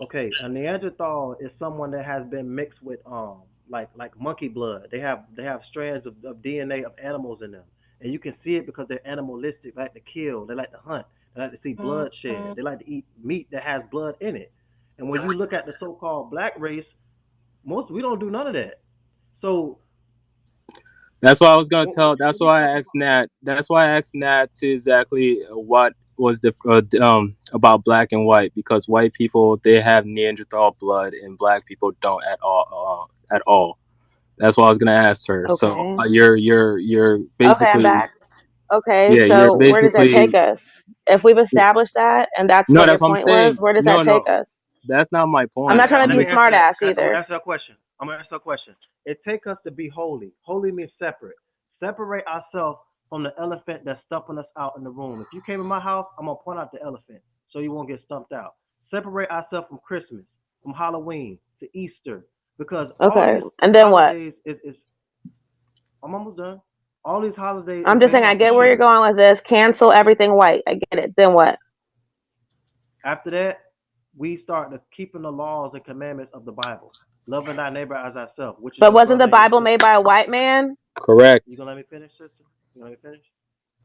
Okay, a Neanderthal is someone that has been mixed with like monkey blood. They have strands of DNA of animals in them, and you can see it because they're animalistic. They like to kill. They like to hunt. They like to see blood shed. They like to eat meat that has blood in it. And when you look at the so-called black race, most we don't do none of that. So That's why I was gonna when, tell. That's when we why talk I asked about Nat. That's why I asked Nat to exactly what was the about black and white, because white people they have Neanderthal blood and black people don't at all at all. That's what I was gonna ask her. So Okay. you're Okay, I'm basically, back. Okay, yeah, you're so where does that take basically, us? If we've established that, and that's no, what your that's what I'm point was, saying. where does that No, take no, us? that's not my I'm point. not trying to let be me answer smart that. ass I'm gonna either. answer that question. I'm gonna answer that question. It takes us to be holy. Holy means separate. Separate ourselves from the elephant that's stumping us out in the room. If you came in my house, I'm gonna point out the elephant so you won't get stumped out. Separate ourselves from Christmas, from Halloween to Easter, because all Okay, these and then what? holidays is I'm almost done. All these holidays I'm is just saying, based I off of get where you're sugar. going with this. Cancel everything white. I get it. Then what? After that, we start to keeping the laws and commandments of the Bible, loving thy neighbor as ourselves, which is But your wasn't the brother and your Bible made sister. by a white man? You Correct. gonna let me finish, sister? You gonna let me finish?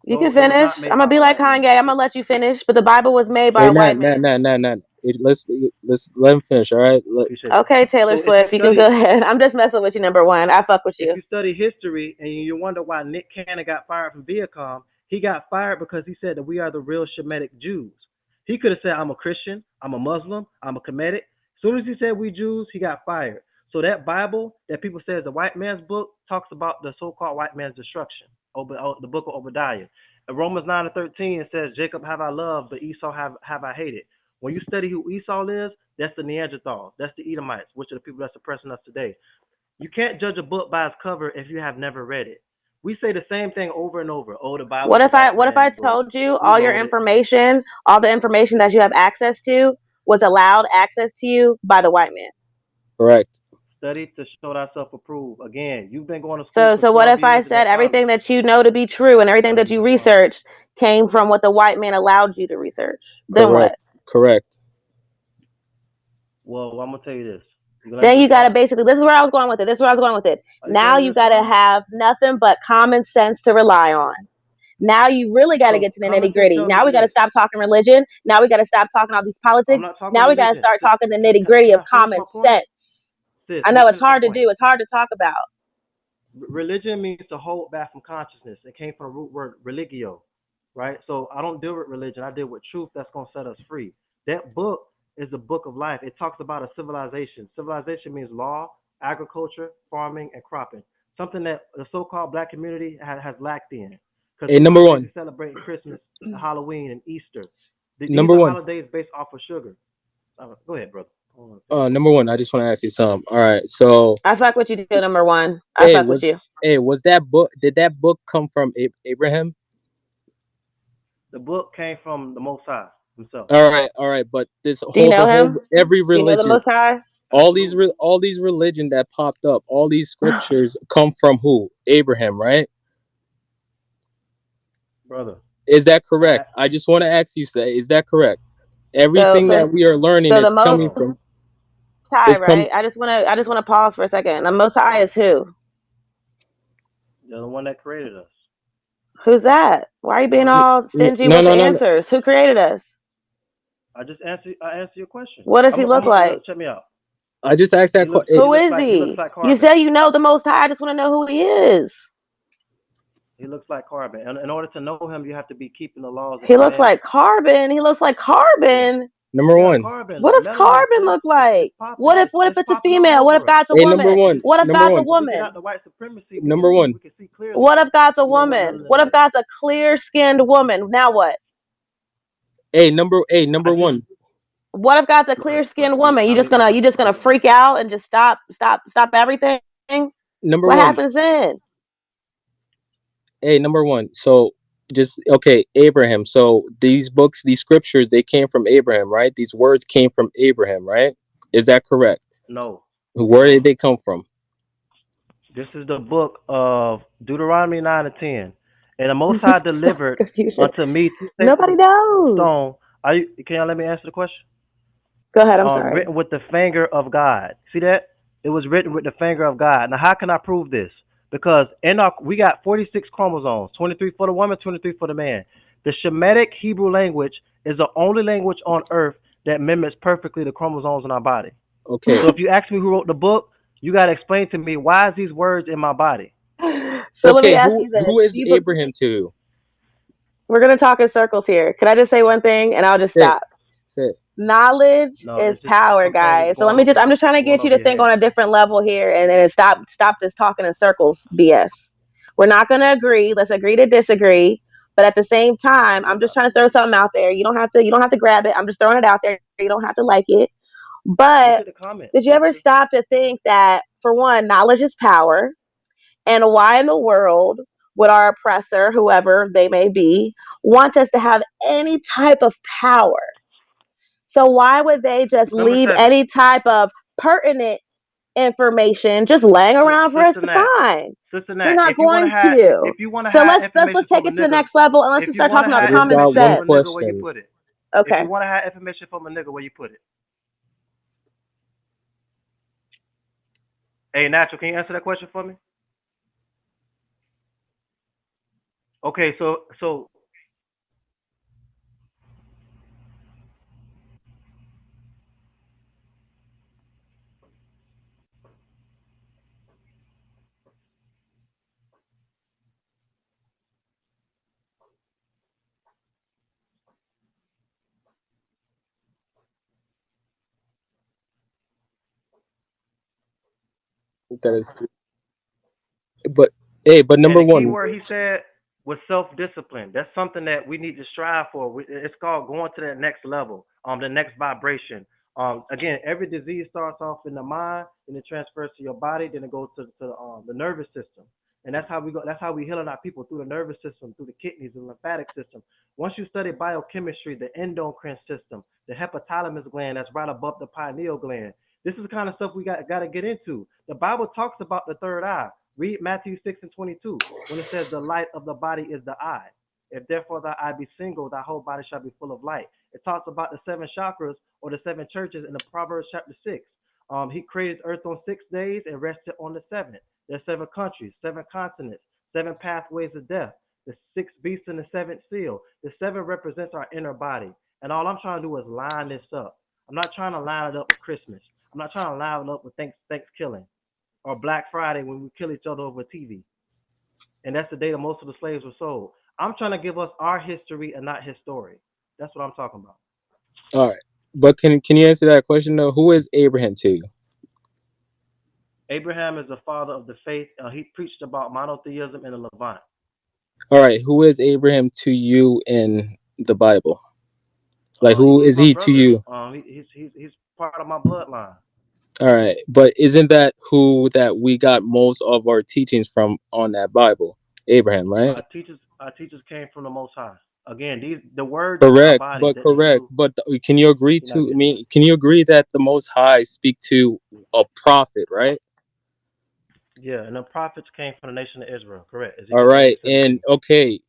You can No, it was finish. not I'm made gonna by be a like white man. Kanye. I'm gonna let you finish. But the Bible was made by Hey, a white man. Nat. Hey, let's let him finish. All right. Appreciate you. Okay, Taylor So if you Swift, you can go study, ahead. I'm just messing with you, number one. I fuck with if you. you study history and you wonder why Nick Cannon got fired from Viacom, he got fired because he said that we are the real Shemitic Jews. He could have said, I'm a Christian, I'm a Muslim, I'm a Kemetic. As soon as he said we Jews, he got fired. So that Bible that people say is the white man's book talks about the so-called white man's destruction. The book of Obadiah. In Romans 9 and 13, it says, Jacob have I loved, but Esau have I hated. When you study who Esau is, that's the Neanderthals. That's the Edomites, which are the people that's oppressing us today. You can't judge a book by its cover if you have never read it. We say the same thing over and over. Oh, the Bible What is the if I white what if I man's book. told you Who all your wrote it? information, all the information that you have access to was allowed access to you by the white man? Correct. Study to show thyself approved. Again, you've been going to school So for so what 12 if I years and in said everything college. that you know to be true and Go everything ahead that and you respond. researched came from what the white man allowed you to research? Then Correct. what? Correct. Well, I'm gonna tell you this. You gonna let me Then you gotta respond? basically, this is where I was going with it. This is where I was going with it. Are you gonna Now let me you gotta respond? have nothing but common sense to rely on. Now you really got to So get to the common nitty sense gritty. tells Now you we got to this. stop talking religion. Now we got to stop talking all these I'm politics. not talking Now we got to religion. start talking the Can, nitty can, gritty can of I finish common my point? sense. Sis, I let me know it's finish my hard to point. do. It's hard to talk about. Religion means to hold back from consciousness. It came from the root word religio, right? So I don't deal with religion. I deal with truth that's going to set us free. That book is the book of life. It talks about a civilization. Civilization means law, agriculture, farming, and cropping. Something that the so-called black community has lacked in. Because Hey, we're number too busy one. celebrating Christmas, Halloween, and Easter. These Number are one. holidays based off of sugar. Go ahead, brother. I want to finish. Number one. I just want to ask you something. All right. So, I fuck with you, too, number one. I hey, fuck with was you. was that book? Did that book come from Abraham? The book came from the Most High himself. All right. But Do you know the whole, him? every Do you know the religion, Most High? Absolutely. all these religion that popped up, all these scriptures come from who? Abraham, right? Brother. Is that I correct? I just want to ask you, say, is that correct? So Everything so that we are learning so the is Most coming from High, is come. right? I just wanna pause for a second. The Most High is who? You're the one that created us. Who's that? Why are you being all stingy No, with the no, no, no. answers? Who created us? I just answer. I answer your question. What does he look like? Check me out. I just asked He that looks. question. He Who looks is like. He looks he? like You carbon. say you know the Most High. I just want to know who he is. He looks like carbon. And in order to know him, you have to be keeping the laws and He looks like commandments. carbon. He looks like Yeah. carbon. Number Yeah. one. Carbon. What does Melanin, carbon sis. look It's like? popping. What if It's what if it's it's a popping all female? What if over us. God's a Hey, number woman? one. What if Number God's a one. When we get woman? out the white supremacy, Number one. we can see clearly. What if God's a What woman? melanin What if is. God's a clear skinned woman? Now what? I Number just one. What if God's a go ahead. clear Go ahead. skinned woman? I'll mute my You mic. just gonna freak out and just stop everything? Number What one. happens then? Hey, number one. So just okay, Abraham. So these books, these scriptures, they came from Abraham, right? These words came from Abraham, right? Is that correct? No. Where did they come from? This is the book of Deuteronomy 9 and 10. And the Most High So delivered confusion. unto me two tables Nobody of knows. stone. Can y'all let me answer the question? Go ahead. I'm sorry. Written with the finger of God. See that? It was written with the finger of God. Now, how can I prove this? Because we got 46 chromosomes, 23 for the woman, 23 for the man. The Shemitic Hebrew language is the only language on earth that mimics perfectly the chromosomes in our body. Okay. So if you ask me who wrote the book, you got to explain to me why is these words in my body? So let me Okay. ask Who you this: who is Do you? Abraham to? We're gonna talk in circles here. Can I just say one thing and I'll just Say it. stop? Say it. Knowledge No, is it's power, some things guys. So going over I'm just trying to going get you over to your think on head. a different level here, and then stop this talking in circles, BS. We're not gonna agree. Let's agree to disagree. But at the same time, We're I'm just not. trying to throw something out there. You don't have to grab it. I'm just throwing it out there. You don't have to like it. Look But at the comments, did you ever sister. stop to think that, for one, knowledge is power, and why in the world would our oppressor, whoever they may be, want us to have any type of power? So why would they just Number leave 7. any type of pertinent information just laying around for us Sister to Nat. find? Sister They're Nat, not going to. if you want to So have let's information take from a it to the nigga, next level and let's if just you start want to talking I about have just common got information from one a sense. nigga, where you question. put it? If you Okay. want to have information from a nigga, where you put it? Hey, Natural, can you answer that question for me? Okay, so That is true. But hey, but and number the key one. word he said was self-discipline. That's something that we need to strive for. It's called going to that next level, the next vibration. Again, every disease starts off in the mind, then it transfers to your body, then it goes to the nervous system, and that's how we go. That's how we healing our people through the nervous system, through the kidneys, the lymphatic system. Once you study biochemistry, the endocrine system, the hypothalamus gland that's right above the pineal gland. This is the kind of stuff we got to get into. The Bible talks about the third eye. Read Matthew 6:22 when it says the light of the body is the eye. If therefore thy eye be single, thy whole body shall be full of light. It talks about the seven chakras or the seven churches in the Proverbs chapter 6. He created earth on 6 days and rested on the seventh. There's seven countries, seven continents, seven pathways of death, the six beasts and the seventh seal. The seven represents our inner body. And all I'm trying to do is line this up. I'm not trying to line it up with Christmas. I'm not trying to line it up with Thanksgiving or Black Friday when we kill each other over TV. And that's the day that most of the slaves were sold. I'm trying to give us our history and not his story. That's what I'm talking about. All right. But can you answer that question though? Who is Abraham to you? Abraham is the father of the faith. He preached about monotheism in the Levant. All right. Who is Abraham to you in the Bible? Like who He's is my he to brother. you? He's part of my bloodline. All right. But isn't that who that we got most of our teachings from on that Bible? Abraham, right? Our teachers came from the Most High. Again, these the word that's in our Correct, body, but the correct. Hebrew. But can you agree You're not to getting it. me? Can you agree that the Most High speak to a prophet, right? Yeah, and the prophets came from the nation of Israel. Correct. All Ezekiel right, 37:2. and okay,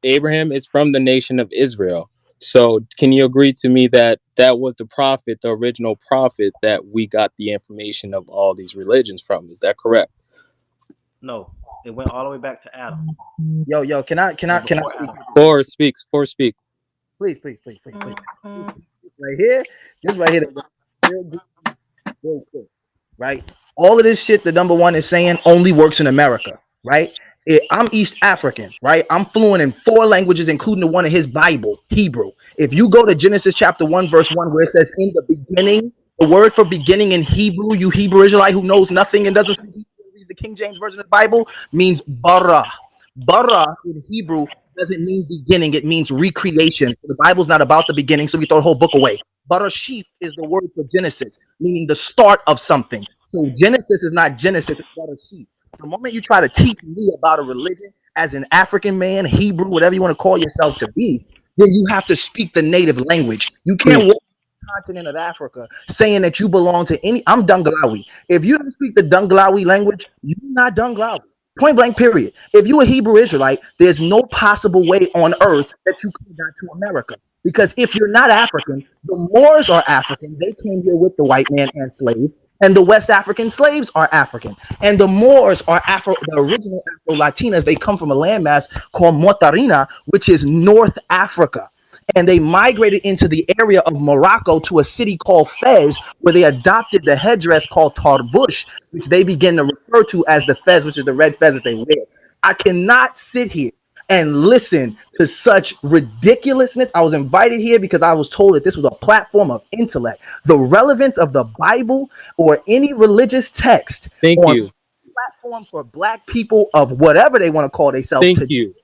Abraham is from the nation of Israel. So can you agree to me that that was the prophet, the original prophet that we got the information of all these religions from? Is that correct? No, it went all the way back to Adam. Yo, No, can I before speak? Adam. Four speak. Please. This right here, this right here, real good, real quick, right? All of this shit, the number one is saying only works in America, right? I'm East African, right? I'm fluent in 4 languages, including the one in his Bible, Hebrew. If you go to Genesis chapter 1, verse 1, where it says, in the beginning, the word for beginning in Hebrew, you Hebrew Israelite who knows nothing and doesn't speak Hebrew, reads the King James Version of the Bible, means bara. Bara in Hebrew doesn't mean beginning, it means recreation. The Bible's not about the beginning, so we throw the whole book away. Barashif is the word for Genesis, meaning the start of something. So Genesis is not Genesis, it's Barashif. The moment you try to teach me about a religion as an African man, Hebrew, whatever you want to call yourself to be, then you have to speak the native language. You can't walk the continent of Africa saying that you belong to any. I'm Dunglawi. If you don't speak the Dunglawi language, you're not Dunglawi. Point blank, period. If you a Hebrew Israelite, there's no possible way on earth that you could have got to America. Because if you're not African, the Moors are African. They came here with the white man and slaves, and the West African slaves are African. And the Moors are the original Afro Latinas. They come from a landmass called Motarina, which is North Africa. And they migrated into the area of Morocco to a city called Fez, where they adopted the headdress called tarbush, which they begin to refer to as the Fez, which is the red fez that they wear. I cannot sit here and listen to such ridiculousness. I was invited here because I was told that this was a platform of intellect. The relevance of the Bible or any religious text Thank on you. platform for black people of whatever they want to call themselves Thank to you.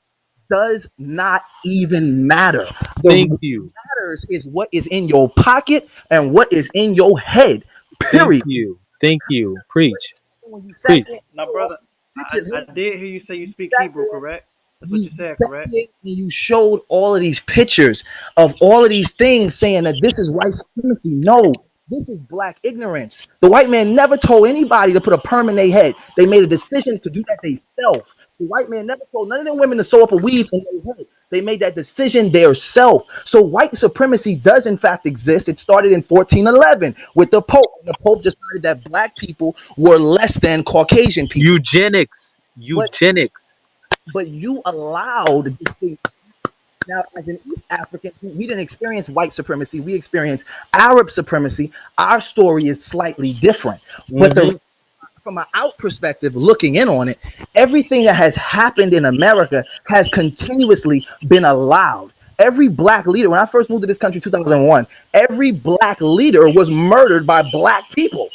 does not even matter. The Thank what you. matters is what is in your pocket and what is in your head. Thank Period. you. Thank you. Preach. When you sat Preach. there, Now, brother, pictures, I did hear you say you speak sat Hebrew, there correct? That's what you you said, sat correct? there and you showed all of these pictures of all of these things saying that this is white supremacy. No, this is black ignorance. The white man never told anybody to put a perm in their head. They made a decision to do that themselves. The white man never told none of them women to sew up a weave in their head. They made that decision themselves. So white supremacy does in fact exist. It started in 1411 with the Pope. And the Pope decided that black people were less than Caucasian people. Eugenics. But Eugenics. you allowed this thing. Now, as an East African, we didn't experience white supremacy. We experienced Arab supremacy. Our story is slightly different. But Mm-hmm. from an out perspective, looking in on it, everything that has happened in America has continuously been allowed. Every black leader, when I first moved to this country in 2001, every black leader was murdered by black people.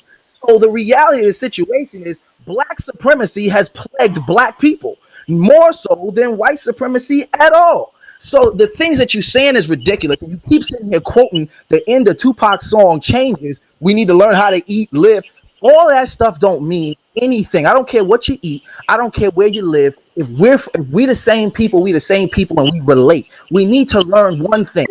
So the reality of the situation is black supremacy has plagued black people more so than white supremacy at all. So the things that you're saying is ridiculous. And you keep sitting here quoting the end of Tupac's song "Changes." We need to learn how to eat, live. All that stuff don't mean anything. I don't care what you eat. I don't care where you live. If we the same people, we the same people, and we relate. We need to learn one thing: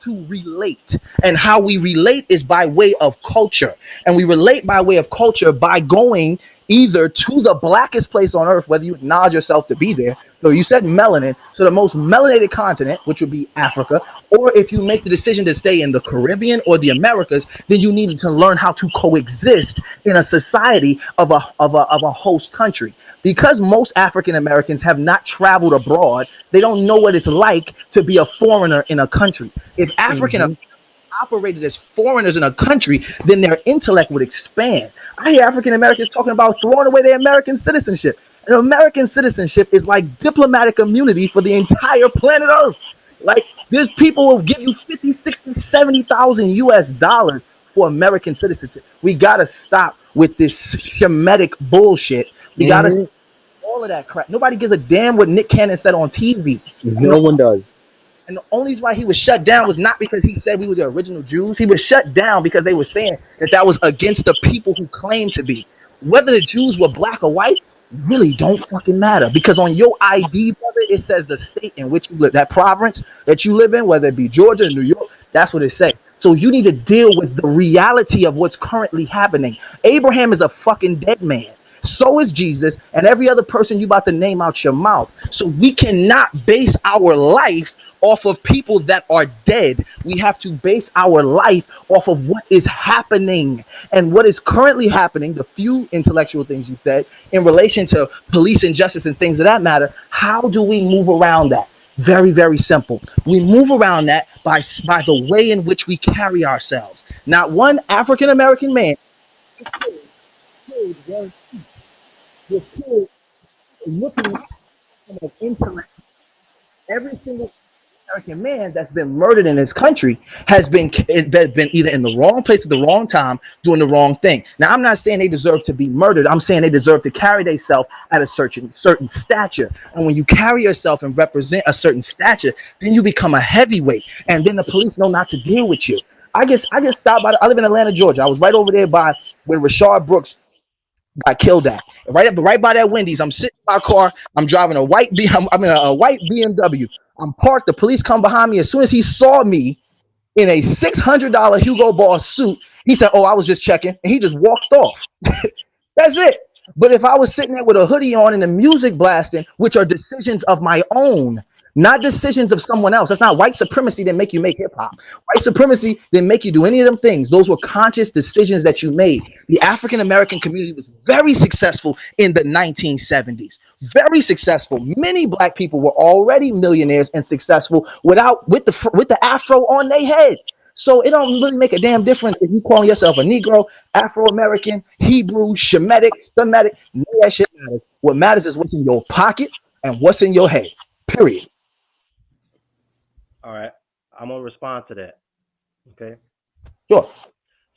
to relate. And how we relate is by way of culture. And we relate by way of culture by going either to the blackest place on earth, whether you acknowledge yourself to be there. So you said melanin, so the most melanated continent, which would be Africa, or if you make the decision to stay in the Caribbean or the Americas, then you need to learn how to coexist in a society of a host country. Because most African Americans have not traveled abroad, they don't know what it's like to be a foreigner in a country. If African Mm-hmm. operated as foreigners in a country, then their intellect would expand. I hear African Americans talking about throwing away their American citizenship. And American citizenship is like diplomatic immunity for the entire planet Earth. Like, there's people who will give you 50, 60, 70,000 US dollars for American citizenship. We gotta stop with this Shemitic bullshit. We gotta Mm-hmm. all of that crap. Nobody gives a damn what Nick Cannon said on TV. And No one does. the only reason why he was shut down was not because he said we were the original Jews. He was shut down because they were saying that that was against the people who claimed to be. Whether the Jews were black or white really don't fucking matter, because on your ID, brother, it says the state in which you live, that province that you live in, whether it be Georgia, New York, that's what it says. So you need to deal with the reality of what's currently happening. Abraham is a fucking dead man. So is Jesus and every other person you about to name out your mouth. So we cannot base our life off of people that are dead. We have to base our life off of what is happening. And what is currently happening, the few intellectual things you said in relation to police injustice and things of that matter, how do we move around that? Very, very simple. We move around that by the way in which we carry ourselves. Not one African American man killed one was killed looking at intellect. Every single American man that's been murdered in this country has been either in the wrong place at the wrong time doing the wrong thing. Now, I'm not saying they deserve to be murdered. I'm saying they deserve to carry themselves at a certain stature. And when you carry yourself and represent a certain stature, then you become a heavyweight, and then the police know not to deal with you. I just stopped by. I live in Atlanta, Georgia. I was right over there by where Rashard Brooks got killed at. Right by that Wendy's. I'm sitting in my car. I'm driving a white I'm in a white BMW. I'm parked. The police come behind me. As soon as he saw me in a $600 Hugo Boss suit, he said, "Oh, I was just checking," and he just walked off. That's it. But if I was sitting there with a hoodie on and the music blasting, which are decisions of my own, not decisions of someone else. That's not white supremacy that make you make hip hop. White supremacy didn't make you do any of them things. Those were conscious decisions that you made. The African American community was very successful in the 1970s. Very successful. Many black people were already millionaires and successful with the afro on their head. So it don't really make a damn difference if you calling yourself a Negro, Afro American, Hebrew, Shemitic, Semitic. None of that shit matters. What matters is what's in your pocket and what's in your head. Period. All right. I'm gonna respond to that. Okay. Sure.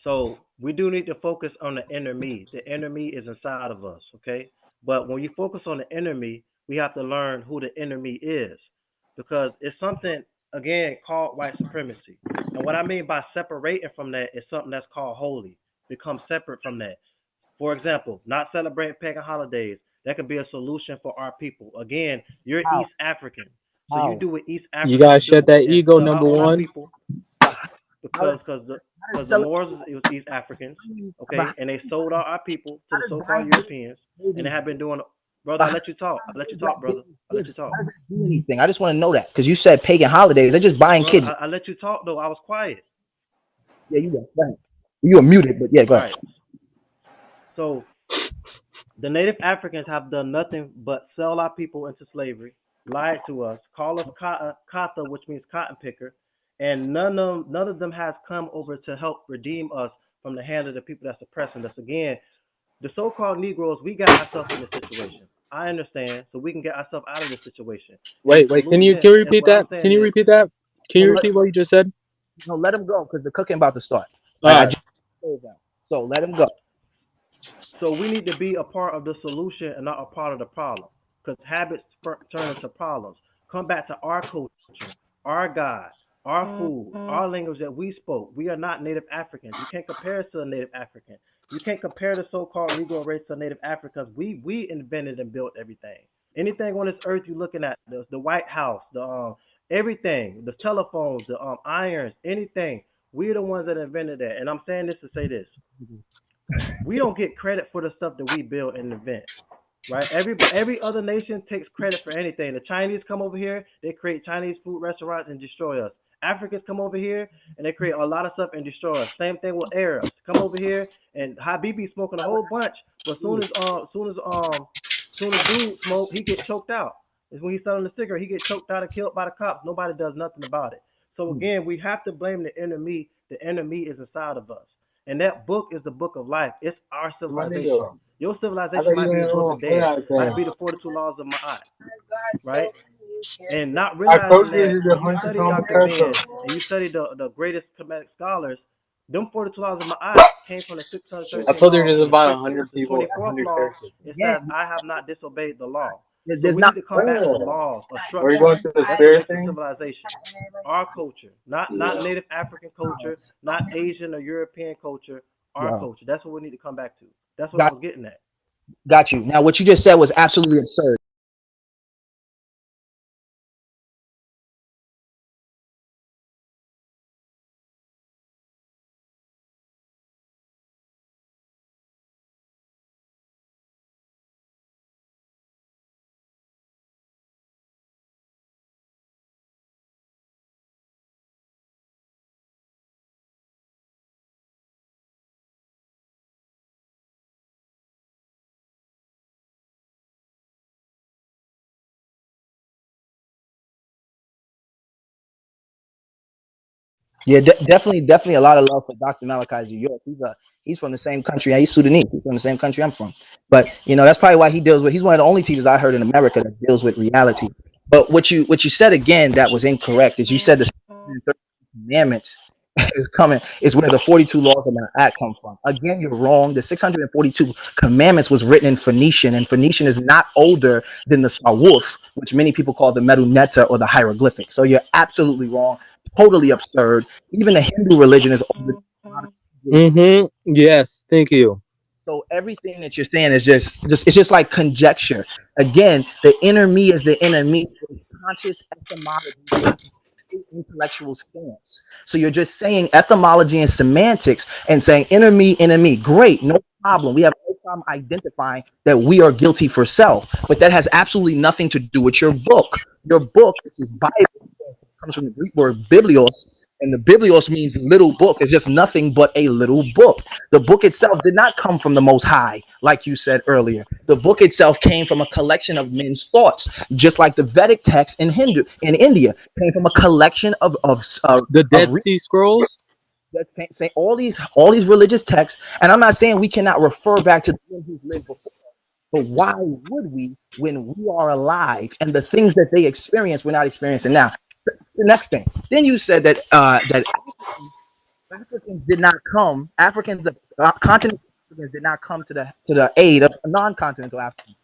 So we do need to focus on the enemy. The enemy is inside of us, okay? But when you focus on the enemy, we have to learn who the enemy is because it's something again called white supremacy. And what I mean by separating from that is something that's called holy. Become separate from that. For example, not celebrating pagan holidays. That could be a solution for our people. Again, you're How? East African. So you How? do what East You Africans gotta shed do that and ego, sell number out on our one. people But how because does how does the celebrating? Moors it was East Africans, But okay, and they sold out our people to how the does so-called buying Europeans, and they babies? have been doing. Brother, But I how let you does talk. I buying let you black talk, brother. babies I let you gifts? talk, How does that do anything? I just want to know that because you said pagan holidays. They're just buying brother. kids. I let you talk though. I was quiet. Yeah, you go. Go ahead. You were muted, but yeah, go ahead. Right. So the native Africans have done nothing but sell our people into slavery, lied to us, call us kata, which means cotton picker, and none of them has come over to help redeem us from the hand of the people that's oppressing us. Again, the so-called Negroes, we got ourselves in this situation. I understand, so we can get ourselves out of this situation. And the Wait. solution, Can you and repeat what I'm that? Can saying you is, repeat that? Can No, you repeat what you just said? let him go because the cooking about to start. Right? I All right. just told that. So let him go. so we need to be a part of the solution and not a part of the problem. Because habits turn into problems. Come back to our culture, our God, our food, our language that we spoke. We are not Native Africans. You can't compare us to a Native African. You can't compare the so-called Negro race to Native Africans. We invented and built everything. Anything on this earth you're looking at, the White House, the everything, the telephones, the irons, anything. We're the ones that invented that. And I'm saying this to say this: we don't get credit for the stuff that we build and invent, right? Every other nation takes credit for anything. The Chinese come over here, they create Chinese food restaurants and destroy us. Africans come over here and they create a lot of stuff and destroy us. Same thing with Arabs. Come over here and Habibi smoking a whole bunch, but soon as dude smoke, he get choked out. It's when he's selling the cigarette, he get choked out and killed by the cops. Nobody does nothing about it. So again, we have to blame the enemy. The enemy is inside of us. And that book is the book of life. It's our My civilization. nigga, Your I civilization thought you might be the were book on of play dead, out might there. be the 42 laws of Ma'at, right? And not I realizing told you that this is a when you hundred study pound Dr. peso. Ben and you study the greatest Kemetic scholars, them 42 laws of Ma'at came from the I 613 told you laws. there's And about 100 the people, 24th 100 law, characters. it says, Again, I have not disobeyed the law. So there's we not. need to come back to Oh, laws, a are you structure. going to the That's the spirit that's the thing? civilization. Our culture, not Yeah. Native African culture, not Asian or European culture, our Wow. culture. That's what we need to come back to. That's what I Got was getting at. got you. Now what you just said was absolutely absurd. Yeah, definitely a lot of love for Dr. Malachi York. He's from the same country. He's Sudanese. He's from the same country I'm from. But that's probably why he deals with. He's one of the only teachers I heard in America that deals with reality. But what you said again that was incorrect is you said the 613 commandments is coming is where the 42 laws of my act come from. Again, you're wrong. The 642 commandments was written in Phoenician, and Phoenician is not older than the Sawuf, which many people call the Medu Netta or the hieroglyphic. So you're absolutely wrong. Totally absurd. Even the Hindu religion is older than a lot of civilizations. Mm-hmm. Yes. Thank you. So everything that you're saying is just it's just like conjecture. Again, the inner me is the inner me. It's conscious etymology versus intellectual stance. So you're just saying etymology and semantics and saying inner me, great, no problem. We have no I'm identifying that we are guilty for self, but that has absolutely nothing to do with your book. Your book, which is Bible, comes from the Greek word biblios, and the biblios means little book. It's just nothing but a little book. The book itself did not come from the Most High, like you said earlier. The book itself came from a collection of men's thoughts, just like the Vedic text in India came from a collection The of Dead Sea Scrolls. that say all these religious texts. And I'm not saying we cannot refer back to the men who's lived before, but why would we when we are alive and the things that they experience we're not experiencing now? The next thing, then you said that that Africans did not come. Continental Africans did not come to the aid of non-continental Africans.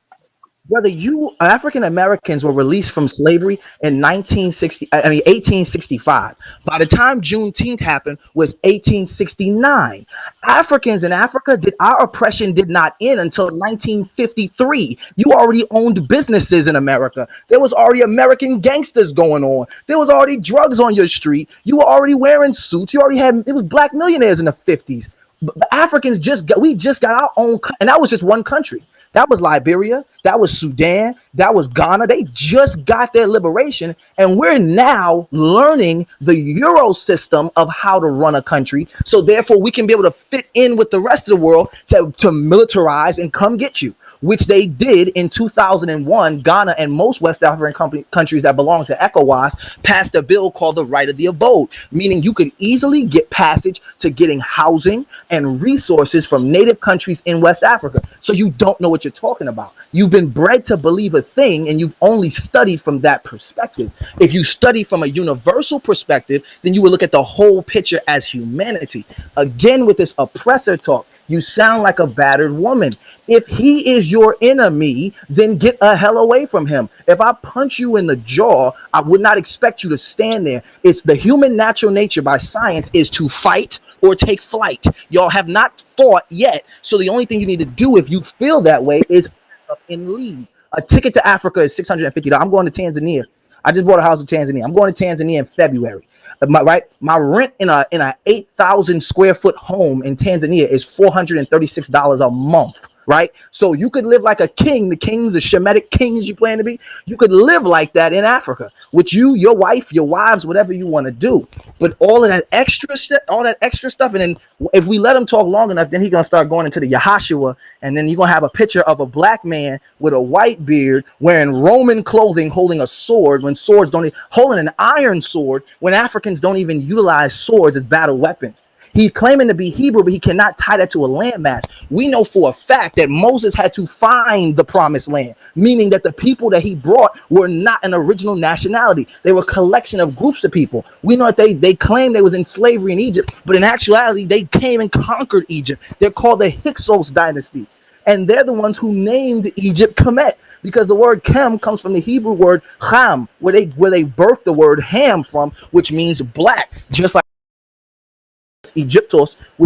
Whether you African Americans were released from slavery in 1865. By the time Juneteenth happened was 1869. Africans in Africa did our oppression did not end until 1953. You already owned businesses in America. There was already American gangsters going on. There was already drugs on your street. You were already wearing suits. You already had it was black millionaires in the 50s. But Africans we just got our own, and that was just one country. That was Liberia. That was Sudan. That was Ghana. They just got their liberation, and we're now learning the Euro system of how to run a country. So therefore, we can be able to fit in with the rest of the world to militarize and come get you, which they did in 2001. Ghana and most West African countries that belong to ECOWAS passed a bill called the Right of the Abode, meaning you could easily get passage to getting housing and resources from native countries in West Africa. So you don't know what you're talking about. You've been bred to believe a thing and you've only studied from that perspective. If you study from a universal perspective, then you would look at the whole picture as humanity. Again, with this oppressor talk, you sound like a battered woman. If he is your enemy, then get a hell away from him. If I punch you in the jaw, I would not expect you to stand there. It's the human natural nature by science is to fight or take flight. Y'all have not fought yet. So the only thing you need to do if you feel that way is up and leave. A ticket to Africa is $650. I'm going to Tanzania. I just bought a house in Tanzania. I'm going to Tanzania in February. My rent in a 8,000 square foot home in Tanzania is $436 a month. Right, so you could live like a king. The kings, the Shemitic kings you plan to be, you could live like that in Africa with you, your wife, your wives, whatever you want to do. But all of that extra shit, all that extra stuff, and then if we let him talk long enough, then he's gonna start going into the Yahashua, and then you're gonna have a picture of a black man with a white beard wearing Roman clothing, holding a sword when swords don't, holding an iron sword when Africans don't even utilize swords as battle weapons. He's claiming to be Hebrew, but he cannot tie that to a landmass. We know for a fact that Moses had to find the promised land, meaning that the people that he brought were not an original nationality. They were a collection of groups of people. We know that they claimed they was in slavery in Egypt, but in actuality, they came and conquered Egypt. They're called the Hyksos dynasty, and they're the ones who named Egypt Kemet, because the word Kem comes from the Hebrew word Ham, where they birthed the word Ham from, which means black, just like Egyptos,